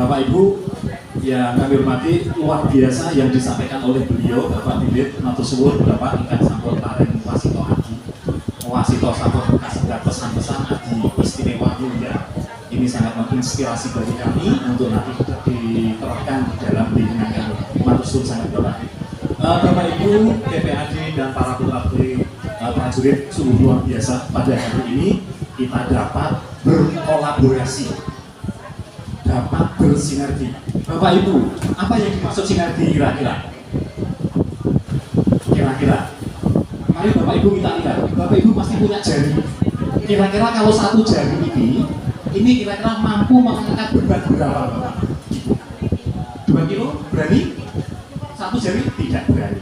Bapak Ibu yang kami hormati, luar biasa yang disampaikan oleh beliau Bapak Bibit Matur Suwun Bapak Ikan Sampur Paring Wasito Adi Wasito Sampur Kasegat pesan-pesan Adi istimewa mulia. Ini sangat menginspirasi bagi kami untuk nanti diterapkan di dalam lingkungan kami. Matur Suwun sangat Bapak. Bapak Ibu, PPAD dan para putri prajurit sungguh luar biasa. Pada hari ini kita dapat berkolaborasi, dapat bersinergi. Bapak Ibu, apa yang dimaksud sinergi kira-kira? Kira-kira? Mari Bapak Ibu kita lihat. Bapak Ibu pasti punya jari. Kira-kira kalau satu jari ini kira-kira mampu mengangkat beban berapa Bapak? 2 kilo? Berani? Satu jari tidak berani.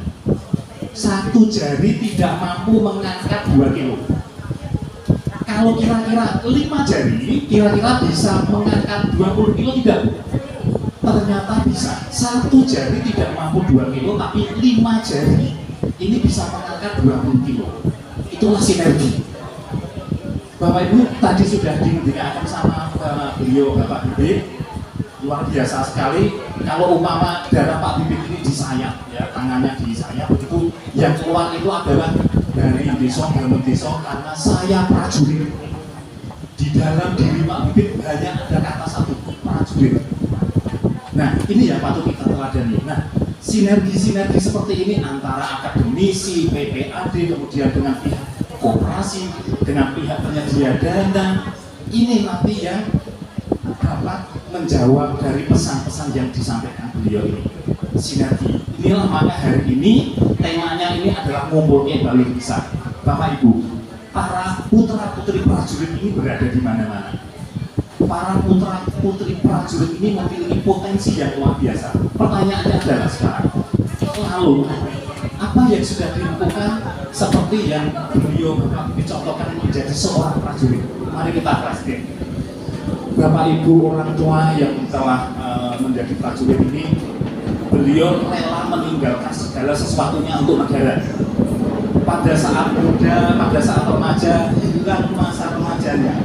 Satu jari tidak mampu mengangkat 2 kilo. Kalau kira-kira 5 jari, kira-kira bisa mengangkat 20 kilo tidak? Ternyata bisa. Satu jari tidak mampu 2 kilo, tapi 5 jari ini bisa mengangkat 20 kilo. Itulah sinergi. Bapak Ibu tadi sudah diberikan sama beliau Bapak Bibit. Luar biasa sekali. Kalau umpama darah Pak Bibit ini disayat, ya tangannya disayat, begitu yang keluar itu adalah dari desa karena saya prajurit. Di dalam diri Pak Bibit hanya ada kata satu, prajurit. Nah, ini yang patut kita teladani. Nah, sinergi-sinergi seperti ini antara akademisi, PPAD, kemudian dengan pihak koperasi, dengan pihak penyedia dana, ini nanti yang dapat menjawab dari pesan-pesan yang disampaikan beliau ini. Sinergi. Inilah maka hari ini temanya ini adalah ngumpulnya balik bisa. Bapak Ibu, para putra putri prajurit ini berada di mana-mana. Para putra putri prajurit ini memiliki potensi yang luar biasa. Pertanyaannya adalah sekarang, lalu apa yang sudah dilakukan seperti yang beliau dicontohkan menjadi seorang prajurit? Mari kita flashback. Bapak Ibu orang tua yang telah menjadi prajurit ini, beliau rela meninggalkan segala sesuatunya untuk negara. Pada saat muda, pada saat remaja, hilang masa remajanya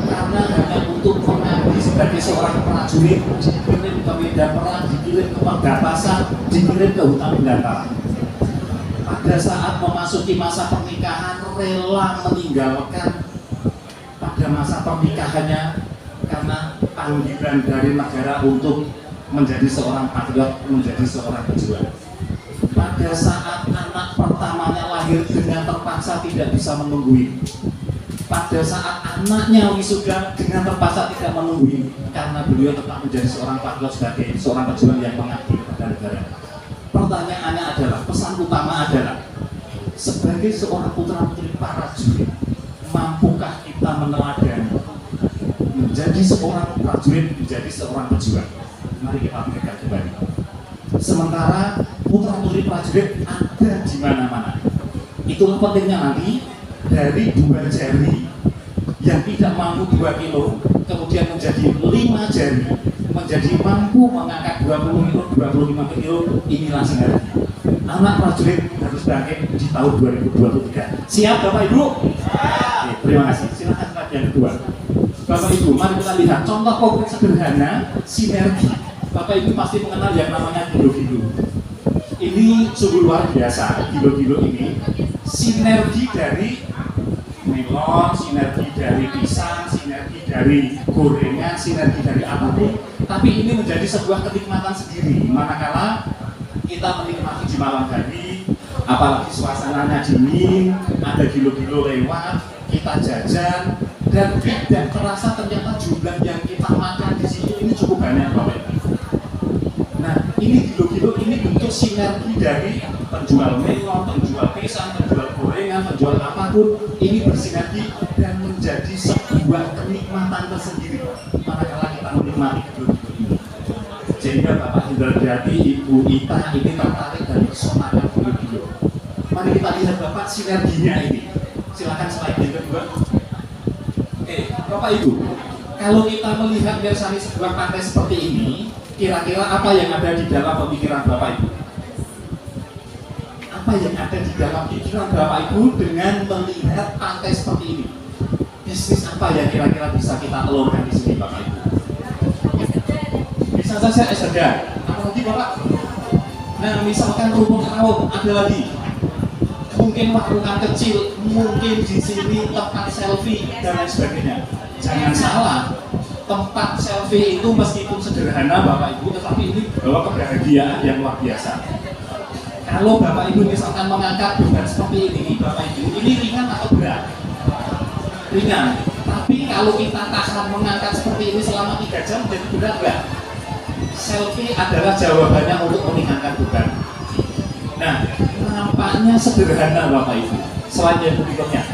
karena hanya untuk mengabdi sebagai seorang prajurit, dikirim ke medan perang, dikirim ke perbatasan, dikirim ke hutan belantara. Pada saat memasuki masa pernikahan, rela meninggalkan pada masa pernikahannya karena panggilan dari negara untuk menjadi seorang patriot, menjadi seorang pejuang. Pada saat anak pertamanya lahir dengan terpaksa tidak bisa menunggui. Pada saat anaknya wisuda dengan terpaksa tidak menunggui karena beliau tetap menjadi seorang patriot sebagai seorang pejuang yang mengabdi kepada negara. Pertanyaannya adalah, pesan utama adalah, sebagai seorang putra putri prajurit, mampukah kita meneladani menjadi seorang prajurit, menjadi seorang pejuang? Mari kita berikan kembali. Sementara putra putri prajurit ada di mana-mana. Itulah pentingnya nanti dari 2 jari yang tidak mampu 2 kilo, kemudian menjadi 5 jari, menjadi mampu mengangkat 20 kilo, 25 kilo. Inilah sinergi. Anak prajurit harus bangkit di tahun 2023. Siap Bapak Ibu? Oke, terima kasih. Silakan slide yang kedua. Bapak Ibu, mari kita lihat contoh konkret sederhana sinergi. Bapak Ibu pasti mengenal yang namanya gilo-gilo. Ini sungguh luar biasa. Gilo-gilo ini sinergi dari melon, sinergi dari pisang, sinergi dari gorengan, sinergi dari apapun. Tapi ini menjadi sebuah kenikmatan sendiri. Manakala kita menikmati di malam hari, apalagi suasananya dingin, ada gilo-gilo lewat, kita jajan, dan tidak terasa ternyata jumlah yang kita makan di sini ini cukup banyak Bapak. Nah, ini gilo-gilo ini bentuk sinergi dari penjual melon, penjual pisang, penjual gorengan, penjual apapun. Ini bersinergi dan menjadi sebuah kenikmatan tersendiri manakala kita menikmati gilo-gilo ini. Sehingga Bapak Indrajati, Ibu Ita ini tertarik dan bersemangat gilo-gilo. Mari kita lihat Bapak sinerginya ini. Silakan slide yang kedua. Oke, Bapak Ibu, kalau kita melihat mirsani sebuah pantai seperti ini, kira-kira apa yang ada di dalam pemikiran Bapak Ibu? Apa yang ada di dalam pikiran Bapak Ibu dengan melihat pantai seperti ini? Bisnis apa yang kira-kira bisa kita telurkan di sini Bapak Ibu? bisa saja SDA, apalagi Bapak. Nah, misalkan rumput laut, ada lagi. Mungkin warungan kecil, mungkin di sini tempat selfie dan lain sebagainya. Jangan salah, tempat selfie itu meskipun sederhana Bapak Ibu, tetapi ini bawa kebahagiaan yang luar biasa. Kalau Bapak Ibu misalkan mengangkat beban seperti ini, Bapak Ibu, ini ringan atau berat? Ringan. Tapi kalau kita tahan mengangkat seperti ini selama 3 jam, jadi berat nggak? Selfie adalah jawabannya untuk meringankan beban. Nah, nampaknya sederhana Bapak Ibu. Selain yang berikutnya,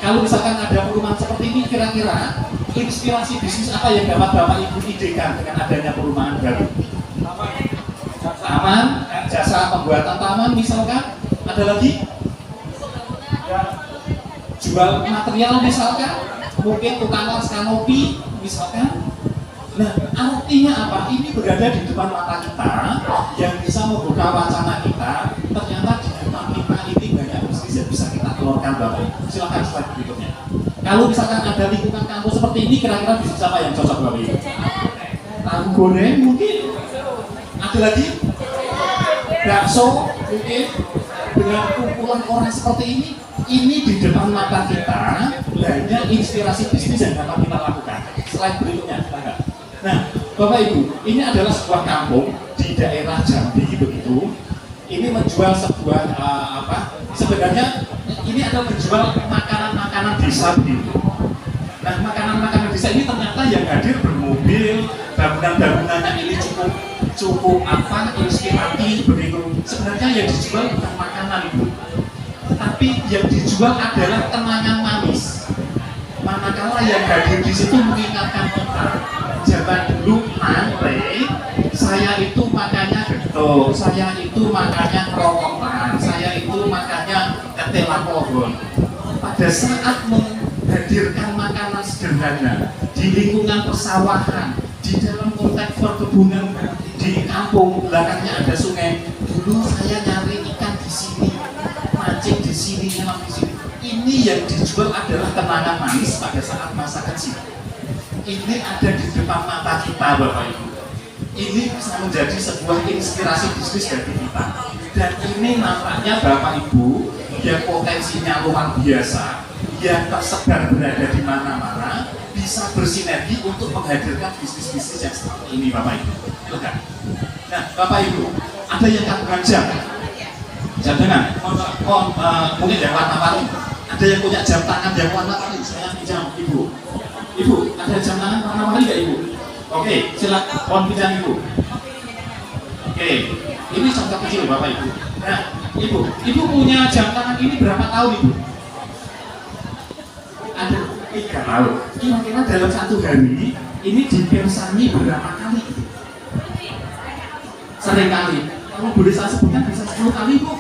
kalau misalkan ada perumahan seperti ini, kira-kira inspirasi bisnis apa yang dapat Bapak Ibu idekan dengan adanya perumahan baru? Taman, jasa pembuatan taman misalkan, ada lagi? Jual material misalkan, mungkin tukang las kanopi misalkan. Nah, artinya apa? Ini berada di depan mata kita yang bisa membuka wacana kita. Ternyata di depan kita ini banyak bisnis yang bisa kita keluarkan Bapak. Silakan slide berikutnya. Kalau misalkan ada lingkungan kampus seperti ini, kira-kira bisnis apa yang cocok Bapak Ibu? Tahu goreng mungkin. Ada lagi? Bakso mungkin. Dengan kumpulan orang seperti ini di depan mata kita banyak inspirasi bisnis yang dapat kita lakukan. Slide berikutnya, silakan. Nah, Bapak Ibu, ini adalah sebuah kampung di daerah Jambi begitu. Ini menjual sebuah sebenarnya ini adalah menjual makanan-makanan desa begitu. Nah, makanan-makanan desa ini ternyata yang hadir bermobil, bangunan-bangunannya ini cukup inspiratif begitu. Sebenarnya yang dijual bukan makanan itu, tapi yang dijual adalah kenangan manis. Manakala yang hadir di situ mengingatkan kita zaman dulu nanti saya itu makannya gedok, saya itu makannya kerokokan, saya itu makannya ketela pohon. Pada saat menghadirkan makanan sederhana di lingkungan persawahan, di dalam konteks perkebunan di kampung belakangnya ada sungai. Dulu saya nyari ikan di sini, mancing di sini, nyelam di sini. Ini yang dijual adalah kenangan manis pada saat masa kecil. Ini ada di depan mata kita Bapak Ibu. Ini bisa menjadi sebuah inspirasi bisnis bagi kita. Dan ini nampaknya Bapak Ibu yang potensinya luar biasa, yang tersebar berada di mana-mana, bisa bersinergi untuk menghadirkan bisnis-bisnis yang seperti ini Bapak Ibu. Silakan. Nah Bapak Ibu, ada yang kandungan jam dengan mungkin yang warna-warni. Ada yang punya jam tangan yang warna-warni, saya pinjam Ibu. Ibu, ada jam tangan warna-warni nggak Ibu? Oke, silakan mohon pinjam Ibu. Oke, ini contoh kecil Bapak Ibu. Nah, Ibu punya jam tangan ini berapa tahun Ibu? Ada 3 tahun. Kira-kira dalam 1 hari ini dipersani berapa kali? Sering kali. Kalau boleh saya sebutkan bisa 10 kali Bu?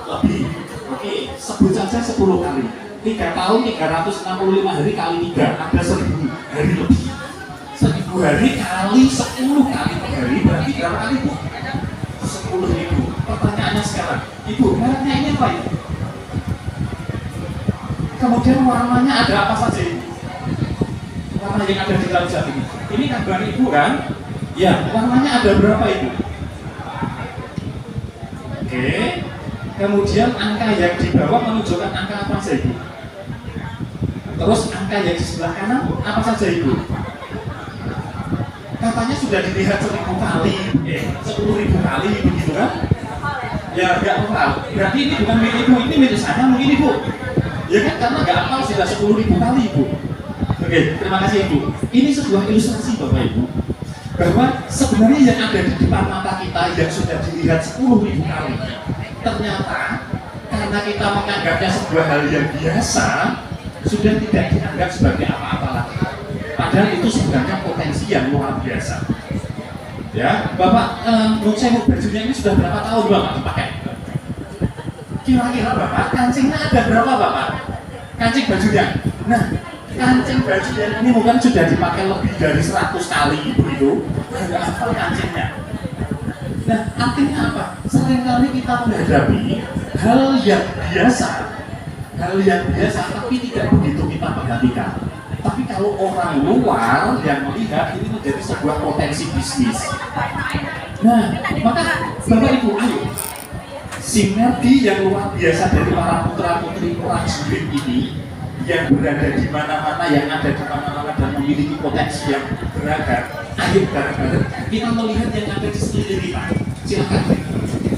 Lebih. Oke, sebut saja 10 kali. 3 tahun 365 hari kali 3 ada 1000 hari lebih. 1000 hari kali 10 kali per hari berarti berapa kali Bu? 10.000. Pertanyaannya sekarang, Ibu, mereknya ini apa Ibu? Kemudian warnanya ada apa saja Ibu? Warna yang ada di dalam jam ini. Ini gambar Ibu kan? Ya, warnanya ada berapa Ibu? Oke. Kemudian angka yang di bawah menunjukkan angka apa saja Ibu? Terus angka yang di sebelah kanan apa saja Ibu? Katanya sudah dilihat 1000 kali, 10.000 kali begitu kan? Ya nggak hafal. Berarti ini bukan milik Ibu, ini milik saya mungkin Ibu. Ya kan karena nggak hafal sudah 10.000 kali Ibu. Oke, terima kasih Ibu. Ini sebuah ilustrasi Bapak Ibu bahwa sebenarnya yang ada di depan mata kita yang sudah dilihat 10.000 kali, ternyata karena kita menganggapnya sebuah hal yang biasa, sudah tidak dianggap sebagai apa-apa lagi. Padahal itu sebenarnya potensi yang luar biasa. Ya, Bapak, menurut saya bajunya ini sudah berapa tahun Bapak dipakai? Kira-kira Bapak, kancingnya ada berapa Bapak? Kancing bajunya. Nah, kancing bajunya ini mungkin sudah dipakai lebih dari 100 kali begitu. Nggak hafal kancingnya. Nah, artinya apa? Seringkali kita menghadapi hal yang biasa, tapi tidak begitu kita perhatikan. Tapi kalau orang luar yang melihat ini menjadi sebuah potensi bisnis. Nah, maka Bapak Ibu, ayo sinergi yang luar biasa dari para putra putri prajurit ini yang berada di mana-mana, yang ada di mana-mana dan memiliki potensi yang beragam. Ayo bareng-bareng kita melihat yang ada di sekeliling kita. Silakan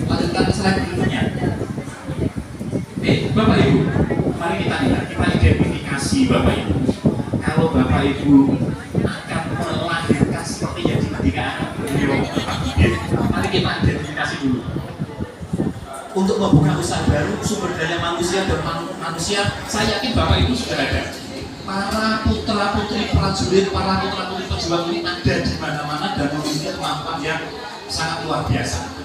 lanjutkan ke slide berikutnya. Bapak Ibu, mari kita lihat, kita identifikasi Bapak Ibu. Kalau Bapak Ibu akan melahirkan seperti yang dimatikan beliau, mari kita identifikasi dulu. Untuk membuka usaha baru, sumber daya manusia dan manusia, saya yakin Bapak Ibu sudah ada. Para putra putri prajurit, para putra putri pejuang ini ada di mana-mana dan memiliki kemampuan yang sangat luar biasa.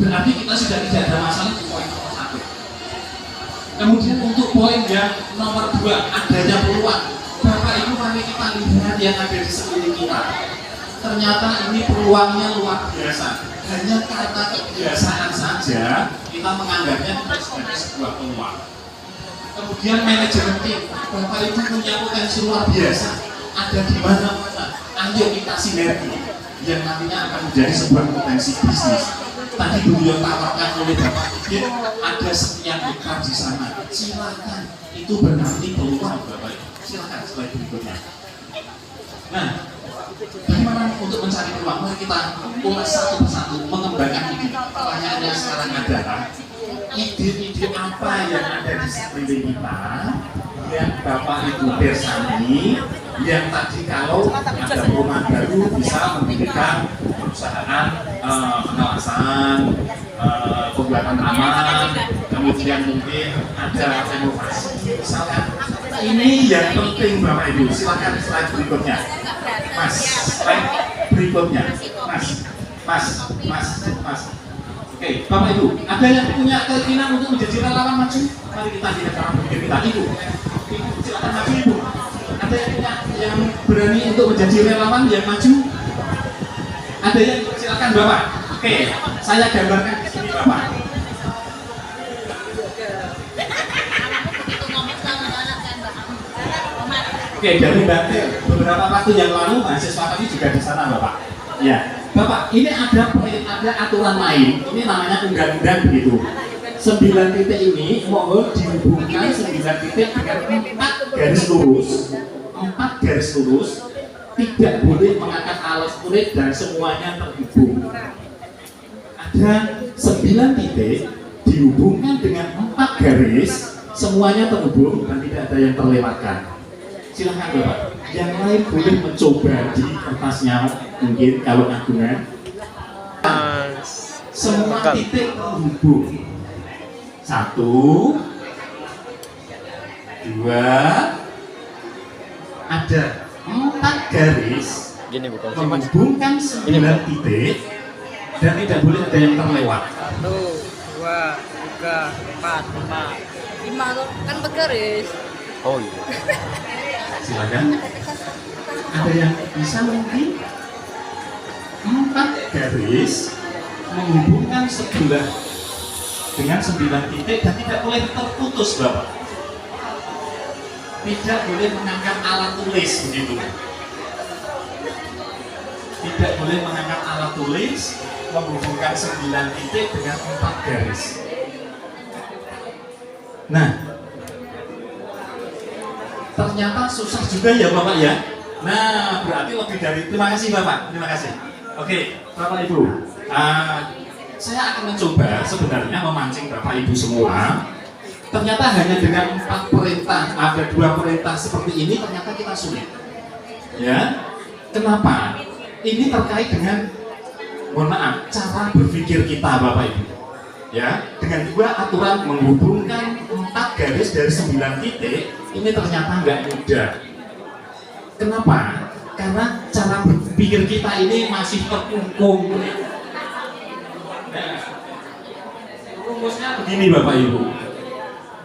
Berarti kita sudah tidak ada masalah di poin nomor 1. Kemudian untuk poin yang nomor 2, adanya peluang. Bapak Ibu, mari kita lihat yang ada di sekeliling kita. Ternyata ini peluangnya luar biasa. Hanya karena kebiasaan saja kita menganggapnya sebagai sebuah peluang. Kemudian manajemen tim, Bapak Ibu punya potensi luar biasa, ada di mana-mana. Ayo kita sinergi yang nantinya akan menjadi sebuah potensi bisnis. Tadi beliau tawarkan oleh Bapak Ibu, ada sekian hektar di sana. Silakan, itu berarti peluang Bapak Ibu. Silakan slide berikutnya. Nah, bagaimana untuk mencari peluang? Mari kita ulas satu persatu, mengembangkan ide. Pertanyaannya sekarang adalah ide-ide apa yang ada di sekeliling kita yang Bapak Ibu bersani, yang tadi kalau ada perumahan baru bisa mendirikan perusahaan pengawasan, pembuatan aman, kemudian mungkin ada renovasi. Misalkan ini yang penting Bapak Ibu. Silakan slide berikutnya. Mas, slide berikutnya. Mas. Oke, Bapak Ibu, ada yang punya keinginan untuk menjadi relawan maju? Mari kita lihat cara berpikir kita. Ibu, silakan maju Ibu. Ada yang punya yang berani untuk menjadi relawan yang maju? Ada yang silakan Bapak. Oke, saya gambarkan di sini Bapak. Oke, dari Banten beberapa waktu yang lalu mahasiswa kami juga di sana Bapak. Ya, Bapak, ini ada aturan main. Ini namanya undang-undang begitu. 9 titik ini mohon dihubungkan 9 titik dengan 4 garis lurus. 4 garis lurus, tidak boleh mengangkat alas kulit dan semuanya terhubung. Ada 9 titik dihubungkan dengan 4 garis, semuanya terhubung dan tidak ada yang terlewatkan. Silahkan Bapak, yang lain boleh mencoba di kertasnya mungkin kalau agungan. Semua titik terhubung. 1, 2, ada 4 garis menghubungkan 9 titik dan tidak boleh ada yang terlewat. 1, 2, 3, 4, 5 kan 4 garis. Oh iya. Silakan. Ada yang bisa mungkin 4 garis menghubungkan sebelah dengan 9 titik dan tidak boleh terputus Bapak. Tidak boleh mengangkat alat tulis begitu. Tidak boleh mengangkat alat tulis menghubungkan 9 titik dengan 4 garis. Nah, ternyata susah juga ya Bapak ya. Nah, berarti lebih dari, terima kasih Bapak, terima kasih. Oke, Bapak Ibu, saya akan mencoba sebenarnya memancing Bapak Ibu semua. Ternyata hanya dengan 4 perintah, ada 2 perintah seperti ini, ternyata kita sulit. Ya, kenapa? Ini terkait dengan, mohon maaf, cara berpikir kita Bapak Ibu. Ya, dengan 2 aturan menghubungkan 4 garis dari 9 titik, ini ternyata nggak mudah. Kenapa? Karena cara berpikir kita ini masih terkungkung. Nah, rumusnya begini Bapak Ibu.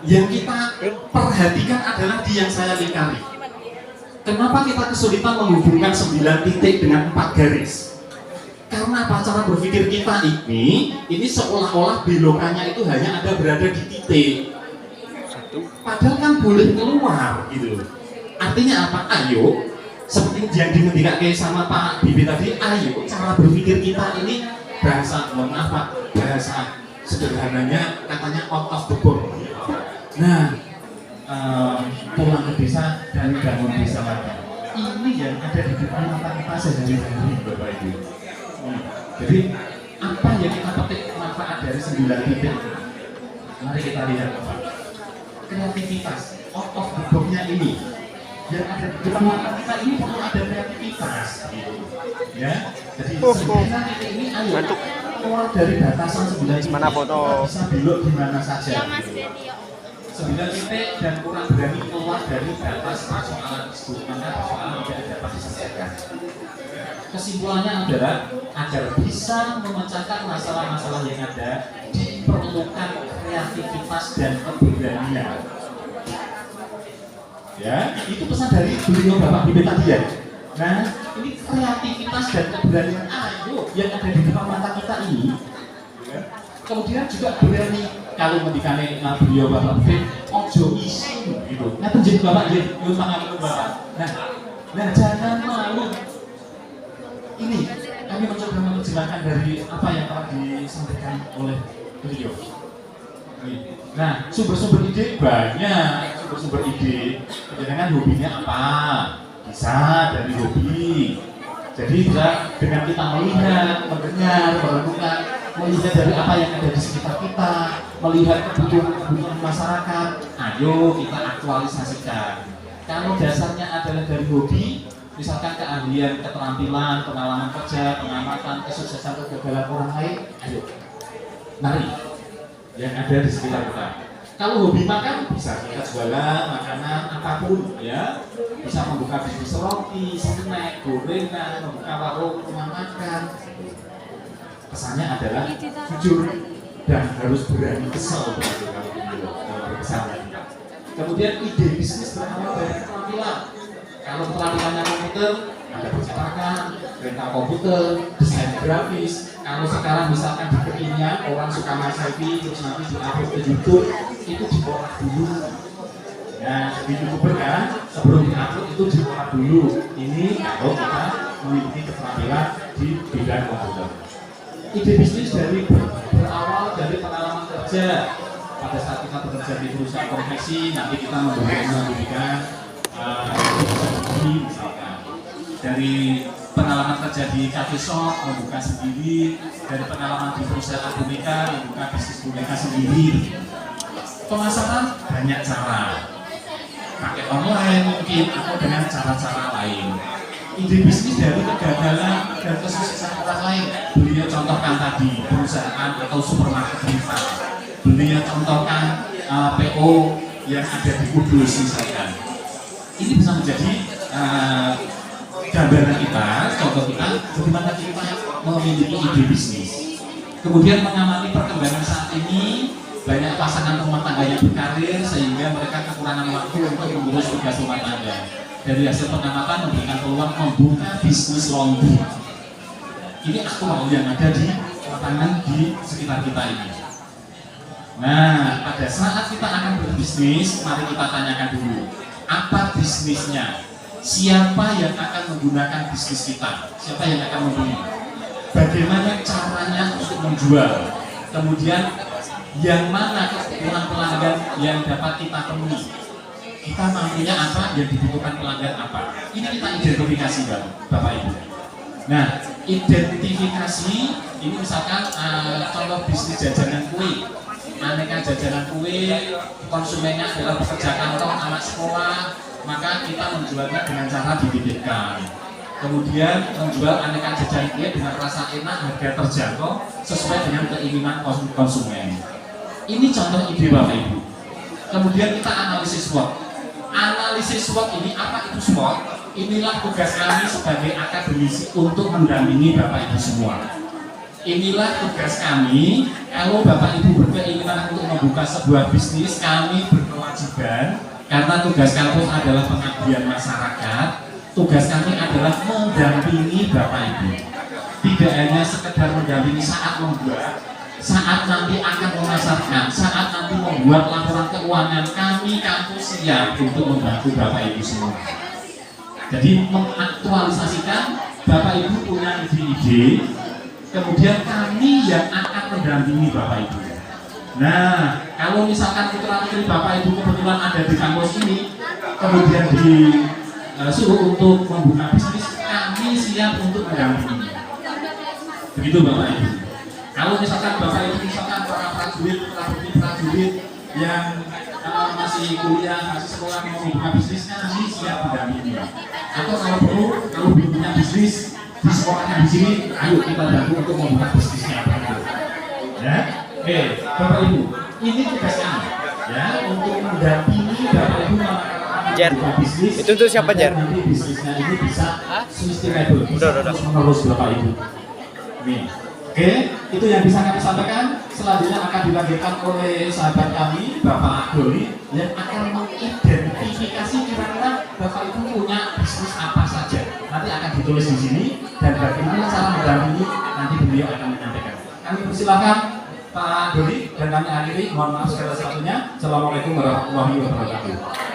Yang kita perhatikan adalah di yang saya lingkari. Kenapa kita kesulitan menghubungkan 9 titik dengan 4 garis? Karena apa? Cara berpikir kita ini seolah-olah belokannya itu hanya ada berada di titik. Padahal kan boleh keluar gitu. Artinya apa? Ayo, seperti yang dimendikake sama Pak Bibi tadi, ayo cara berpikir kita ini bahasa, mohon maaf Pak, bahasa sederhananya katanya out of the box. Nah, pulang ke desa dan bangun desa lagi. Ini yang ada di depan mata kita sehari-hari, Bapak Ibu. Jadi apa yang kita petik manfaat dari 9 titik? Mari kita lihat, Bapak. Kreativitas, out of the box-nya ini yang ada di depan mata kita ini perlu ada kreativitas, gitu. Ya. Jadi 9 titik ini ayo keluar dari batasan 9 titik. Mana foto? Bisa belok di mana saja. Ya Mas Dedi, ya. 9 titik dan kurang berani keluar dari batas persoalan tersebut, maka persoalan tidak dapat diselesaikan. Kesimpulannya adalah agar bisa memecahkan masalah-masalah yang ada diperlukan kreativitas dan keberanian. Ya, itu pesan dari beliau Bapak Bibi tadi ya. Nah, ini kreativitas dan keberanian ayo yang ada di depan mata kita ini. Kemudian juga berani kalau mendikane beliau Bapak Bibi ojo isin gitu. Nah, penjelasan Bapak ya, yuk pangapunten Bapak. Nah, jangan malu. Ini kami mencoba menerjemahkan dari apa yang telah disampaikan oleh beliau. Nah, sumber-sumber ide banyak, sumber-sumber ide. Dengan hobinya apa? Bisa dari hobi. Jadi bisa dengan kita melihat, mendengar, merenungkan, melihat dari apa yang ada di sekitar kita, melihat kebutuhan masyarakat. Ayo kita aktualisasikan. Kalau dasarnya adalah dari hobi, misalkan keahlian, keterampilan, pengalaman kerja, pengamatan, kesuksesan, kegagalan orang lain, ayo, mari yang ada di sekitar kita. Kalau hobi makan, bisa kita jualan makanan apapun, ya. Bisa membuka bisnis roti, snack, gorengan, membuka warung, rumah makan. Pesannya adalah jujur dan harus berani kesal begitu kalau berkesan. Kemudian ide bisnis berawal dari keterampilan. Kalau keterampilannya komputer, ada percetakan, rental komputer, desain grafis. Kalau sekarang misalkan di kekinian orang suka mas selfie terus nanti di-upload ke YouTube, itu diolah dulu. Nah, di YouTuber kan sebelum di-upload itu diolah dulu. Ini kalau kita memiliki keterampilan di bidang komputer. Ide bisnis berawal dari pengalaman kerja. Pada saat kita bekerja di perusahaan konveksi, nanti kita memberikan misalkan dari pengalaman kerja di cafe shop membuka sendiri, dari pengalaman di perusahaan boneka membuka bisnis boneka sendiri. Pemasaran banyak cara, pakai online mungkin atau dengan cara-cara lain. Ide bisnis dari kegagalan dan kesuksesan orang lain, beliau contohkan tadi perusahaan atau supermarket privat, beliau contohkan PO yang ada di Kudus misalkan. Ini bisa menjadi gambaran kita, contoh kita, bagaimana kita memiliki ide bisnis. Kemudian mengamati perkembangan saat ini, banyak pasangan rumah tangga yang berkarir sehingga mereka kekurangan waktu untuk mengurus tugas rumah tangga. Dari hasil pengamatan memberikan peluang membuka bisnis laundry. Ini aktual yang ada di lapangan di sekitar kita ini. Nah, pada saat kita akan berbisnis, mari kita tanyakan dulu, apa bisnisnya? Siapa yang akan menggunakan bisnis kita? Siapa yang akan membeli? Bagaimana caranya untuk menjual? Kemudian yang mana kebutuhan pelanggan yang dapat kita temui? Kita mampunya apa, yang dibutuhkan pelanggan apa? Ini kita identifikasi Bapak Ibu. Nah, identifikasi ini misalkan contoh bisnis jajanan kue, aneka jajanan kue, konsumennya adalah pekerja kantor, anak sekolah, maka kita menjualnya dengan cara dititipkan. Kemudian menjual aneka jajanan kue dengan rasa enak, harga terjangkau sesuai dengan keinginan konsumen. Ini contoh ide Bapak Ibu. Kemudian kita analisis SWOT. Analisis SWOT ini apa itu SWOT? Inilah tugas kami sebagai akademisi untuk mendampingi Bapak Ibu semua. Inilah tugas kami. Kalau Bapak Ibu berkeinginan untuk membuka sebuah bisnis, kami berkewajiban karena tugas kampus adalah pengabdian masyarakat. Tugas kami adalah mendampingi Bapak Ibu. Tidak hanya sekedar mendampingi saat membuat, saat nanti akan memasarkan, saat nanti membuat laporan keuangan, kami kampus siap untuk membantu Bapak Ibu semua. Jadi mengaktualisasikan, Bapak Ibu punya ide-ide, kemudian kami yang akan mendampingi Bapak Ibu. Nah, kalau misalkan putra-putri Bapak Ibu kebetulan ada di kampus ini, kemudian disuruh untuk membuka bisnis, kami siap untuk mendampingi. Begitu Bapak Ibu. Kalau misalkan Bapak Ibu misalkan para prajurit yang masih kuliah, masih sekolah mau membuka bisnis, kami siap mendampingi. Atau kalau belum punya bisnis di sekolahnya di sini, ayo kita bantu untuk membuka bisnisnya. Ya, oke, Bapak Ibu, ini tugas kami, ya, untuk mendampingi Bapak Ibu membuka bisnis. Itu untuk siapa, Jar? Nanti bisnisnya ini bisa sustainable, bisa terus menerus Bapak Ibu. Nih. Oke, itu yang bisa kami sampaikan. Selanjutnya akan dilanjutkan oleh sahabat kami, Bapak Doli, yang akan mengidentifikasi kira-kira Bapak Ibu punya bisnis apa saja. Nanti akan ditulis di sini dan bagaimana cara mendampingi, nanti beliau akan menyampaikan. Kami persilakan Pak Doli dan kami akhiri. Mohon maaf segala sesuatunya. Assalamualaikum warahmatullahi wabarakatuh.